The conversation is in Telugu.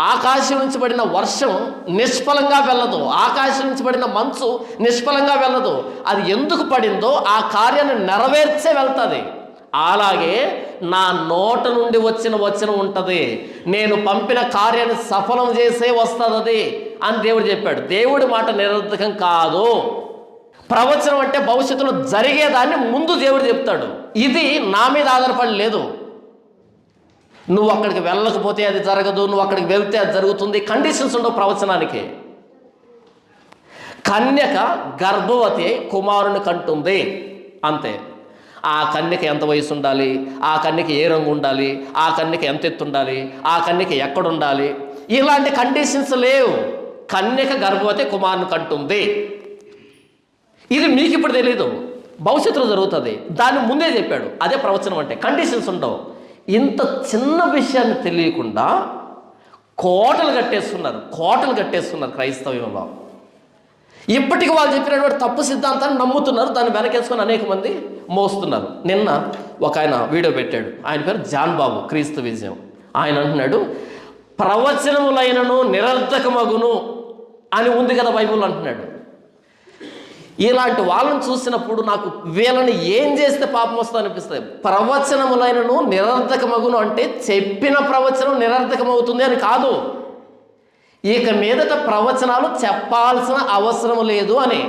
ఆకాశం నుంచి పడిన వర్షం నిష్ఫలంగా వెళ్ళదు, ఆకాశం నుంచి పడిన మంచు నిష్ఫలంగా వెళ్ళదు. అది ఎందుకు పడిందో ఆ కార్యాన్ని నెరవేర్చే వెళ్తుంది. అలాగే నా నోట నుండి వచ్చిన వచనం ఉంటుంది, నేను పంపిన కార్యాన్ని సఫలం చేసే వస్తుంది అది అని దేవుడు చెప్పాడు. దేవుడి మాట నిరర్థకం కాదు. ప్రవచనం అంటే భవిష్యత్తులో జరిగేదాన్ని ముందు దేవుడు చెప్తాడు. ఇది నా మీద ఆధారపడి లేదు. నువ్వు అక్కడికి వెళ్ళకపోతే అది జరగదు, నువ్వు అక్కడికి వెళ్తే అది జరుగుతుంది, కండిషన్స్ ఉండవు ప్రవచనానికి. కన్యక గర్భవతి కుమారుని కంటుంది, అంతే. ఆ కన్యక ఎంత వయసు ఉండాలి, ఆ కన్యక ఏ రంగు ఉండాలి, ఆ కన్యక ఎంత ఎత్తు ఉండాలి, ఆ కన్యక ఎక్కడ ఉండాలి, ఇలాంటి కండిషన్స్ లేవు. కన్యక గర్భవతి కుమారుని కంటుంది. ఇది మీకు ఇప్పుడు తెలీదు, భవిష్యత్తులో జరుగుతుంది. దాన్ని ముందే చెప్పాడు. అదే ప్రవచనం అంటే. కండిషన్స్ ఉండవు. ఇంత చిన్న విషయాన్ని తెలియకుండా కోటలు కట్టేస్తున్నారు క్రైస్తవ్యంలో. ఇప్పటికి వాళ్ళు చెప్పినటువంటి తప్పు సిద్ధాంతాన్ని నమ్ముతున్నారు, దాన్ని వెనకేసుకొని అనేక మంది మోస్తున్నారు. నిన్న ఒక ఆయన వీడియో పెట్టాడు, ఆయన పేరు జాన్ బాబు, క్రీస్తు విజయం. ఆయన అంటున్నాడు, ప్రవచనములైనను నిరర్థకమగును అని ఉంది కదా బైబుల్ అంటున్నాడు. ఇలాంటి వాళ్ళని చూసినప్పుడు నాకు వీళ్ళని ఏం చేస్తే పాపం వస్తుంది అనిపిస్తుంది. ప్రవచనములైనను నిరర్థకమగును అంటే చెప్పిన ప్రవచనం నిరర్థకమవుతుంది అని కాదు, ఇక మీదట ప్రవచనాలు చెప్పాల్సిన అవసరం లేదు అని.